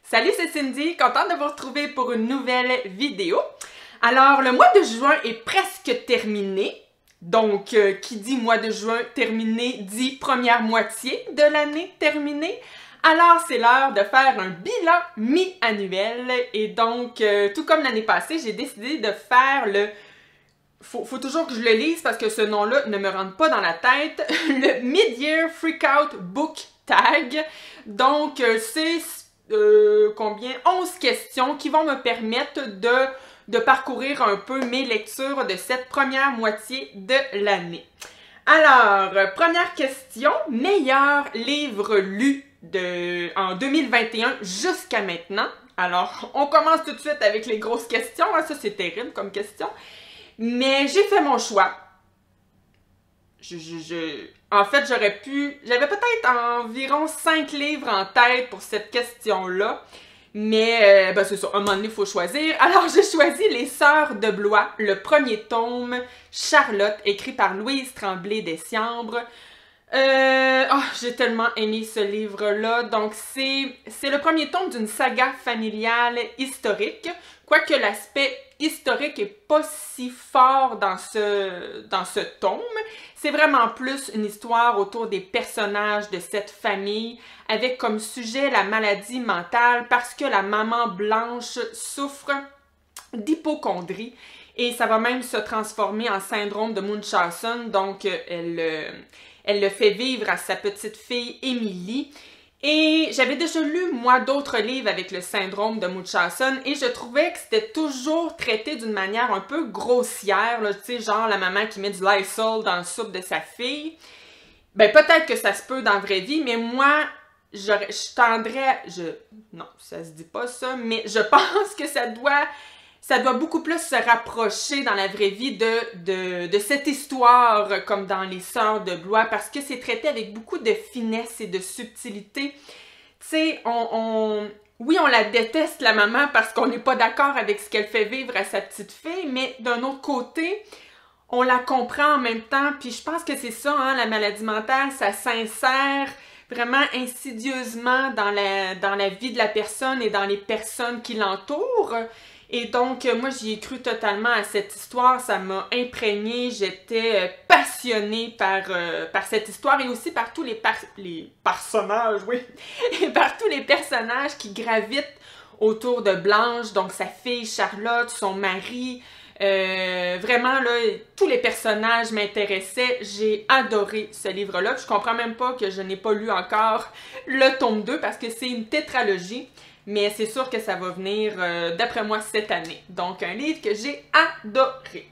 Salut, c'est Cindy, contente de vous retrouver pour une nouvelle vidéo. Alors, le mois de juin est presque terminé. Donc, qui dit mois de juin terminé dit première moitié de l'année terminée. Alors, c'est l'heure de faire un bilan mi-annuel. Et donc, tout comme l'année passée, j'ai décidé de faire le... Faut toujours que je le lise parce que ce nom-là ne me rentre pas dans la tête. Le Mid-Year Freakout Book Tag. Donc, c'est... combien? 11 questions qui vont me permettre de parcourir un peu mes lectures de cette première moitié de l'année. Alors, première question, meilleur livre lu en 2021 jusqu'à maintenant. Alors, on commence tout de suite avec les grosses questions, hein, ça c'est terrible comme question, mais j'ai fait mon choix. En fait, j'avais peut-être environ 5 livres en tête pour cette question-là, mais c'est ça, à un moment donné, il faut choisir. Alors, j'ai choisi Les Sœurs de Blois, le premier tome, Charlotte, écrit par Louise Tremblay-Dessiambre. J'ai tellement aimé ce livre-là. Donc, c'est le premier tome d'une saga familiale historique, quoique l'aspect historique est pas si fort dans ce tome. C'est vraiment plus une histoire autour des personnages de cette famille, avec comme sujet la maladie mentale parce que la maman Blanche souffre d'hypocondrie et ça va même se transformer en syndrome de Munchausen, donc elle le fait vivre à sa petite fille Émilie. Et j'avais déjà lu, moi, d'autres livres avec le syndrome de Munchausen et je trouvais que c'était toujours traité d'une manière un peu grossière, tu sais, genre la maman qui met du Lysol dans le soupe de sa fille. Ben, peut-être que ça se peut dans la vraie vie, mais moi, non, ça se dit pas ça, mais je pense que ça doit beaucoup plus se rapprocher dans la vraie vie de cette histoire comme dans Les Sœurs de Blois parce que c'est traité avec beaucoup de finesse et de subtilité. Tu sais, oui, on la déteste, la maman, parce qu'on n'est pas d'accord avec ce qu'elle fait vivre à sa petite fille, mais d'un autre côté, on la comprend en même temps, puis je pense que c'est ça, hein, la maladie mentale, ça s'insère vraiment insidieusement dans la vie de la personne et dans les personnes qui l'entourent. Et donc, moi, j'y ai cru totalement à cette histoire, ça m'a imprégnée, j'étais passionnée par cette histoire et aussi par tous les personnages, oui, et par tous les personnages qui gravitent autour de Blanche, donc sa fille Charlotte, son mari, vraiment, là, tous les personnages m'intéressaient, j'ai adoré ce livre-là, je comprends même pas que je n'ai pas lu encore le tome 2 parce que c'est une tétralogie. Mais c'est sûr que ça va venir, d'après moi, cette année. Donc, un livre que j'ai adoré.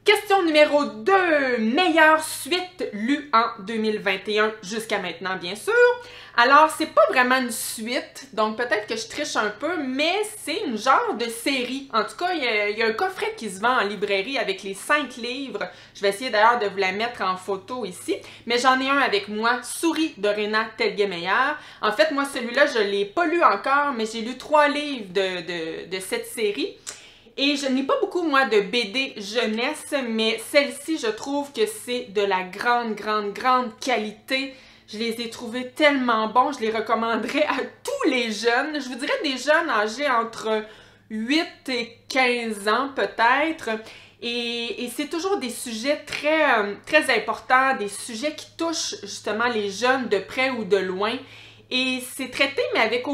Question numéro 2. Meilleure suite lue en 2021 jusqu'à maintenant, bien sûr. Alors, c'est pas vraiment une suite, donc peut-être que je triche un peu, mais c'est une genre de série. En tout cas, il y a un coffret qui se vend en librairie avec les 5 livres. Je vais essayer d'ailleurs de vous la mettre en photo ici. Mais j'en ai un avec moi, Souris de Rhéna Telgemeier. En fait, moi, celui-là, je l'ai pas lu encore, mais j'ai lu 3 livres de cette série. Et je n'ai pas beaucoup, moi, de BD jeunesse, mais celle-ci, je trouve que c'est de la grande qualité. Je les ai trouvés tellement bons, je les recommanderais à tous les jeunes. Je vous dirais des jeunes âgés entre 8 et 15 ans, peut-être. Et c'est toujours des sujets très importants, des sujets qui touchent justement les jeunes de près ou de loin. Et c'est traité, mais avec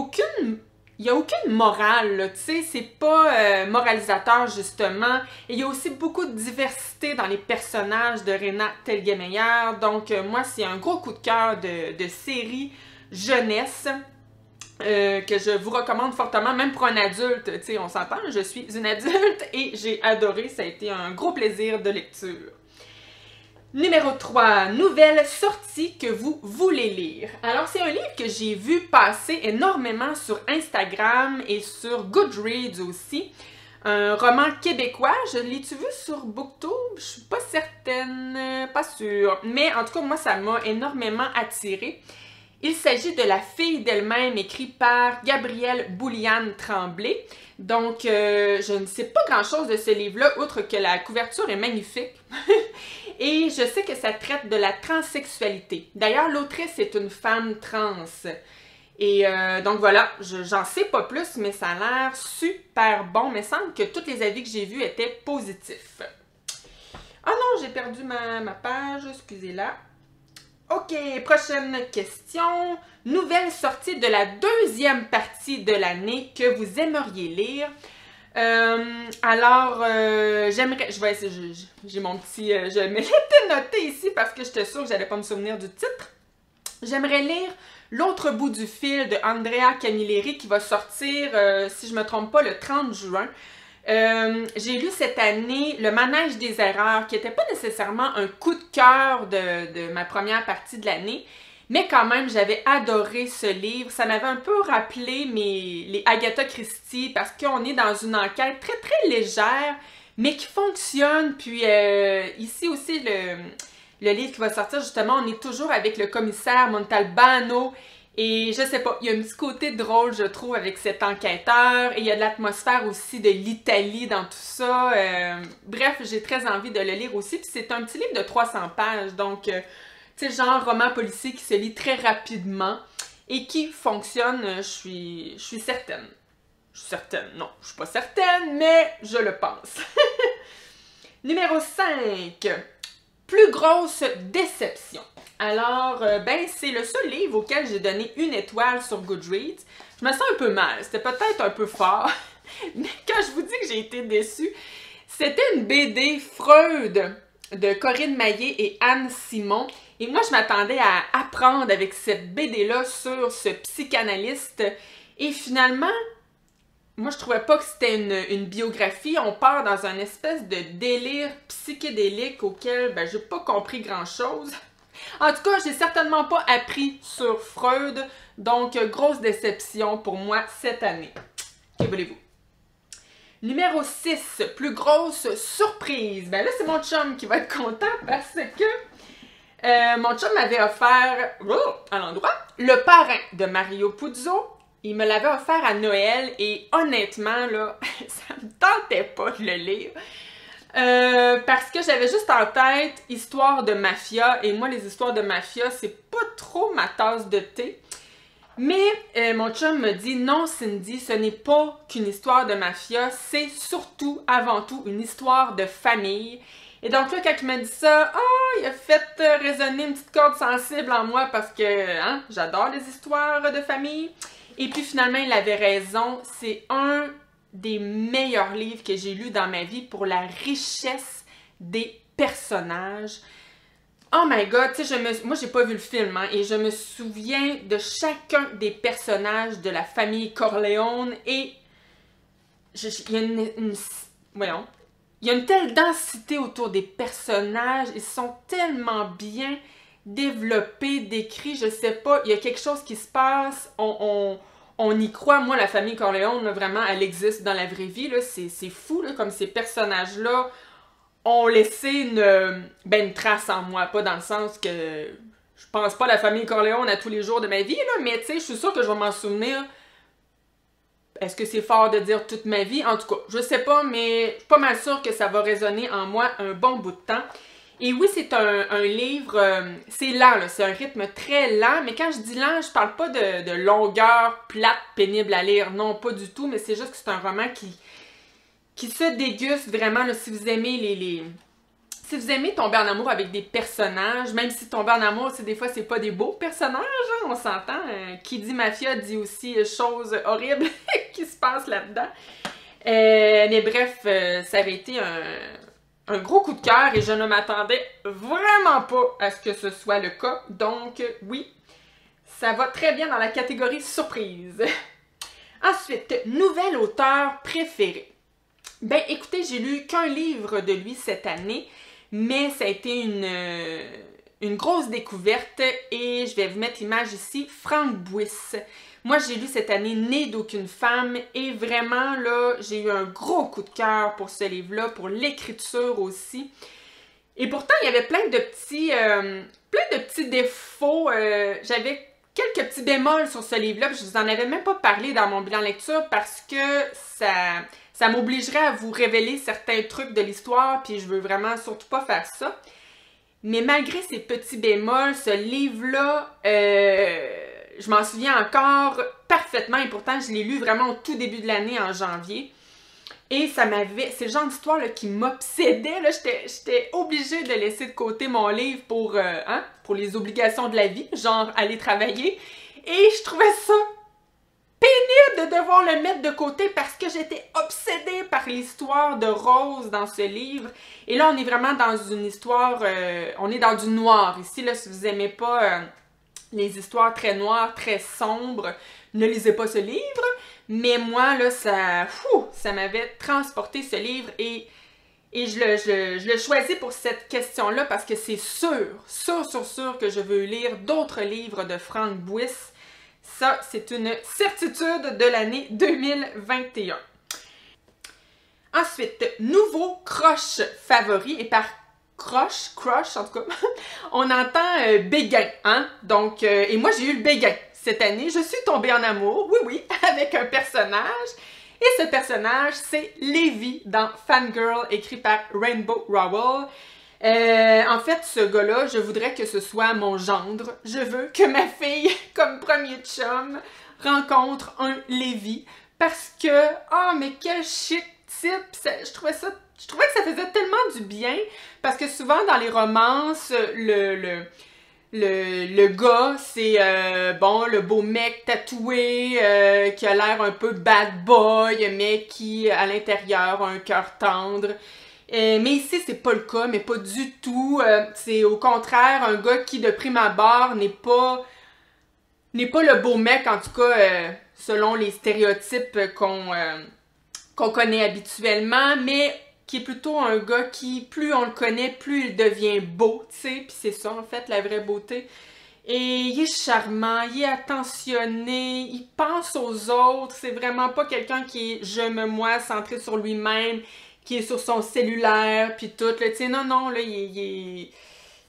il n'y a aucune morale, tu sais, c'est pas moralisateur, justement. Et il y a aussi beaucoup de diversité dans les personnages de Rhéna Telgemeier. Donc, moi, c'est un gros coup de cœur de série jeunesse que je vous recommande fortement, même pour un adulte. Tu sais, on s'entend, je suis une adulte et j'ai adoré. Ça a été un gros plaisir de lecture. Numéro 3, nouvelle sortie que vous voulez lire. Alors, c'est un livre que j'ai vu passer énormément sur Instagram et sur Goodreads aussi. Un roman québécois. Je l'ai-tu vu sur Booktube? Je suis pas certaine, pas sûre. Mais en tout cas, moi, ça m'a énormément attirée. Il s'agit de La fille d'elle-même, écrit par Gabrielle Bouliane-Tremblay. Donc, je ne sais pas grand-chose de ce livre-là, outre que la couverture est magnifique. Et je sais que ça traite de la transsexualité. D'ailleurs, l'autrice est une femme trans. Et donc voilà, j'en sais pas plus, mais ça a l'air super bon. Mais il semble que tous les avis que j'ai vus étaient positifs. Ah non, j'ai perdu ma page, excusez-la. Ok, prochaine question. Nouvelle sortie de la deuxième partie de l'année que vous aimeriez lire. J'aimerais, je vais essayer, j'ai mon petit, je me l'étais noté ici parce que j'étais sûre que j'allais pas me souvenir du titre. J'aimerais lire L'autre bout du fil de Andrea Camilleri qui va sortir, si je me trompe pas, le 30 juin. J'ai lu cette année Le Manège des erreurs, qui n'était pas nécessairement un coup de cœur de ma première partie de l'année, mais quand même, j'avais adoré ce livre. Ça m'avait un peu rappelé les Agatha Christie, parce qu'on est dans une enquête très, très légère, mais qui fonctionne. Puis ici aussi, le livre qui va sortir, justement, on est toujours avec le commissaire Montalbano. Et je sais pas, il y a un petit côté drôle, je trouve, avec cet enquêteur. Et il y a de l'atmosphère aussi de l'Italie dans tout ça. Bref, j'ai très envie de le lire aussi. Puis c'est un petit livre de 300 pages. Donc, tu sais, genre roman policier qui se lit très rapidement et qui fonctionne, je suis certaine. Je suis certaine, non, je suis pas certaine, mais je le pense. Numéro 5. Plus grosse déception. Alors, ben, c'est le seul livre auquel j'ai donné 1 étoile sur Goodreads. Je me sens un peu mal, c'était peut-être un peu fort, mais quand je vous dis que j'ai été déçue, c'était une BD Freud de Corinne Maillet et Anne Simon. Et moi, je m'attendais à apprendre avec cette BD-là sur ce psychanalyste. Et finalement, moi, je trouvais pas que c'était une biographie. On part dans un espèce de délire psychédélique auquel, ben, j'ai pas compris grand-chose. En tout cas, j'ai certainement pas appris sur Freud, donc grosse déception pour moi cette année. Que voulez-vous? Numéro 6, plus grosse surprise. Ben là, c'est mon chum qui va être content parce que mon chum m'avait offert, à l'endroit, Le Parrain de Mario Puzo. Il me l'avait offert à Noël et honnêtement, là, ça me tentait pas de le lire. Parce que j'avais juste en tête histoire de mafia, et moi les histoires de mafia c'est pas trop ma tasse de thé, mais mon chum me dit non Cindy, ce n'est pas qu'une histoire de mafia, c'est surtout avant tout une histoire de famille. Et donc là quand il m'a dit ça, il a fait résonner une petite corde sensible en moi parce que hein, j'adore les histoires de famille. Et puis finalement il avait raison, c'est un des meilleurs livres que j'ai lus dans ma vie pour la richesse des personnages. Oh my god, tu sais, moi j'ai pas vu le film, hein, et je me souviens de chacun des personnages de la famille Corleone et il y a il y a une telle densité autour des personnages, ils sont tellement bien développés, décrits, je sais pas, il y a quelque chose qui se passe, on y croit. Moi, la famille Corleone, là, vraiment, elle existe dans la vraie vie. C'est fou, là, comme ces personnages-là ont laissé une trace en moi. Pas dans le sens que je pense pas à la famille Corleone à tous les jours de ma vie, là, mais tu sais, je suis sûre que je vais m'en souvenir. Est-ce que c'est fort de dire toute ma vie? En tout cas, je sais pas, mais je suis pas mal sûre que ça va résonner en moi un bon bout de temps. Et oui, c'est un livre, c'est lent, c'est un rythme très lent, mais quand je dis lent, je parle pas de longueur plate, pénible à lire, non, pas du tout, mais c'est juste que c'est un roman qui se déguste vraiment, là, si vous aimez si vous aimez tomber en amour avec des personnages, même si tomber en amour, des fois, c'est pas des beaux personnages, hein, on s'entend, qui dit mafia dit aussi choses horribles qui se passent là-dedans. Mais bref, ça avait été un gros coup de cœur et je ne m'attendais vraiment pas à ce que ce soit le cas. Donc, oui, ça va très bien dans la catégorie surprise. Ensuite, nouvel auteur préféré. Ben, écoutez, j'ai lu qu'un livre de lui cette année, mais ça a été une grosse découverte et je vais vous mettre l'image ici, Franck Buis. Moi, j'ai lu cette année Né d'aucune femme et vraiment, là, j'ai eu un gros coup de cœur pour ce livre-là, pour l'écriture aussi. Et pourtant, il y avait plein de petits défauts. J'avais quelques petits bémols sur ce livre-là, puis je vous en avais même pas parlé dans mon bilan lecture parce que ça m'obligerait à vous révéler certains trucs de l'histoire, puis je veux vraiment surtout pas faire ça. Mais malgré ces petits bémols, ce livre-là, je m'en souviens encore parfaitement et pourtant je l'ai lu vraiment au tout début de l'année en janvier. Et ça m'avait... C'est le genre d'histoire là, qui m'obsédait. J'étais obligée de laisser de côté mon livre pour les obligations de la vie, genre aller travailler. Et je trouvais ça pénible de devoir le mettre de côté parce que j'étais obsédée par l'histoire de Rose dans ce livre. Et là, on est vraiment dans une histoire... on est dans du noir ici. Là, si vous n'aimez pas les histoires très noires, très sombres, ne lisez pas ce livre. Mais moi, là, ça m'avait transporté ce livre et je le choisis pour cette question-là parce que c'est sûr que je veux lire d'autres livres de Franck Buis. Ça, c'est une certitude de l'année 2021. Ensuite, nouveau crush favori. Et par crush en tout cas, on entend béguin, hein? Donc, et moi, j'ai eu le béguin. Cette année, je suis tombée en amour, oui, avec un personnage. Et ce personnage, c'est Levi dans Fangirl, écrit par Rainbow Rowell. En fait, ce gars-là, je voudrais que ce soit mon gendre. Je veux que ma fille, comme premier chum, rencontre un Levi. Parce que, mais quel chic type! Je trouvais que ça faisait tellement du bien. Parce que souvent, dans les romances, le gars, c'est le beau mec tatoué qui a l'air un peu bad boy, mais qui, à l'intérieur, a un cœur tendre. Mais ici, c'est pas le cas, mais pas du tout. C'est au contraire un gars qui, de prime abord, n'est pas le beau mec, en tout cas, selon les stéréotypes qu'on connaît habituellement, mais qui est plutôt un gars qui, plus on le connaît, plus il devient beau, tu sais, puis c'est ça, en fait, la vraie beauté. Et il est charmant, il est attentionné, il pense aux autres, c'est vraiment pas quelqu'un qui est « je me moi », centré sur lui-même, qui est sur son cellulaire, puis tout, tu sais, non, là, il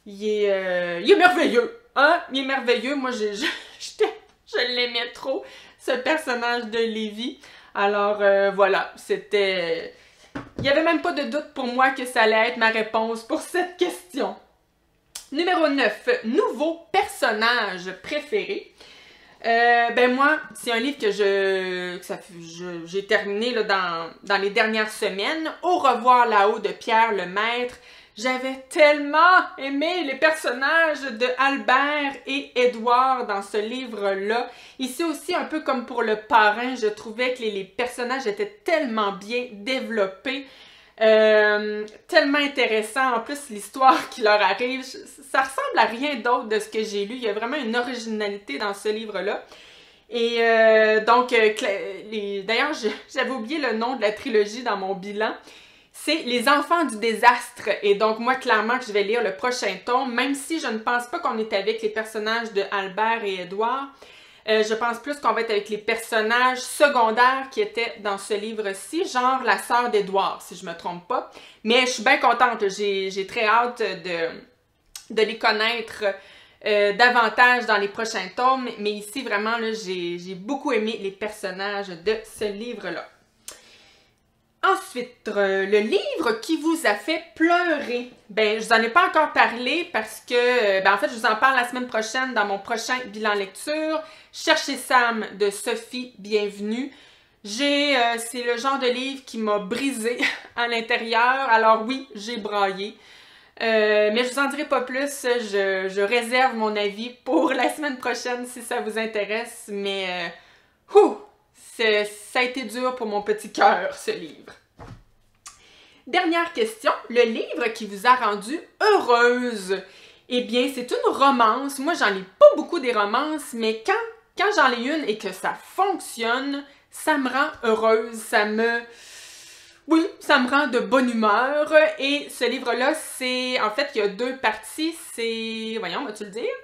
est merveilleux, hein, il est merveilleux, moi, je l'aimais trop, ce personnage de Levi. Alors, voilà, c'était... Il n'y avait même pas de doute pour moi que ça allait être ma réponse pour cette question. Numéro 9. Nouveau personnage préféré. Moi, c'est un livre que j'ai terminé là, dans les dernières semaines. Au revoir là-haut de Pierre Lemaître. J'avais tellement aimé les personnages de Albert et Édouard dans ce livre-là. Ici aussi, un peu comme pour Le Parrain, je trouvais que les personnages étaient tellement bien développés, tellement intéressants. En plus, l'histoire qui leur arrive, ça ressemble à rien d'autre de ce que j'ai lu. Il y a vraiment une originalité dans ce livre-là. Et d'ailleurs, j'avais oublié le nom de la trilogie dans mon bilan. C'est Les Enfants du désastre. Et donc, moi, clairement, que je vais lire le prochain tome, même si je ne pense pas qu'on est avec les personnages de Albert et Édouard. Je pense plus qu'on va être avec les personnages secondaires qui étaient dans ce livre-ci, genre la sœur d'Édouard, si je me trompe pas. Mais je suis bien contente. J'ai très hâte de les connaître davantage dans les prochains tomes. Mais ici, vraiment, j'ai beaucoup aimé les personnages de ce livre-là. Ensuite, le livre qui vous a fait pleurer. Ben, je vous en ai pas encore parlé parce que, en fait, je vous en parle la semaine prochaine dans mon prochain bilan lecture. Cherchez Sam de Sophie Bienvenue. C'est le genre de livre qui m'a brisé à l'intérieur. Alors oui, j'ai braillé. Mais je vous en dirai pas plus. Je réserve mon avis pour la semaine prochaine si ça vous intéresse. Mais, ça a été dur pour mon petit cœur, ce livre. Dernière question, le livre qui vous a rendu heureuse. Eh bien, c'est une romance. Moi, j'en ai pas beaucoup des romances, mais quand j'en ai une et que ça fonctionne, ça me rend heureuse. Ça me rend de bonne humeur. Et ce livre-là, en fait, il y a 2 parties. C'est, voyons, vas-tu le dire?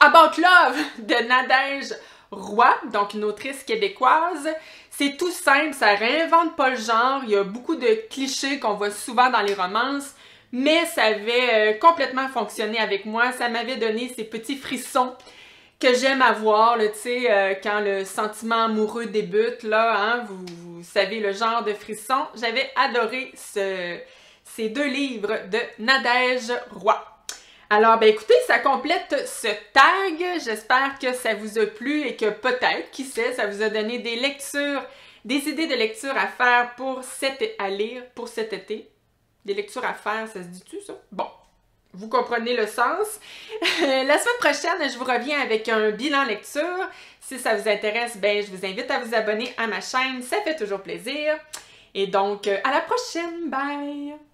About Love de Nadège Roy, donc une autrice québécoise. C'est tout simple, ça réinvente pas le genre, il y a beaucoup de clichés qu'on voit souvent dans les romances, mais ça avait complètement fonctionné avec moi, ça m'avait donné ces petits frissons que j'aime avoir, tu sais, quand le sentiment amoureux débute, là, hein, vous savez le genre de frissons. J'avais adoré ces 2 livres de Nadège Roy. Alors, ben écoutez, ça complète ce tag. J'espère que ça vous a plu et que peut-être, qui sait, ça vous a donné des lectures, des idées de lecture à faire à lire pour cet été. Des lectures à faire, ça se dit-tu, ça? Bon, vous comprenez le sens. La semaine prochaine, je vous reviens avec un bilan lecture. Si ça vous intéresse, ben je vous invite à vous abonner à ma chaîne. Ça fait toujours plaisir. Et donc, à la prochaine. Bye!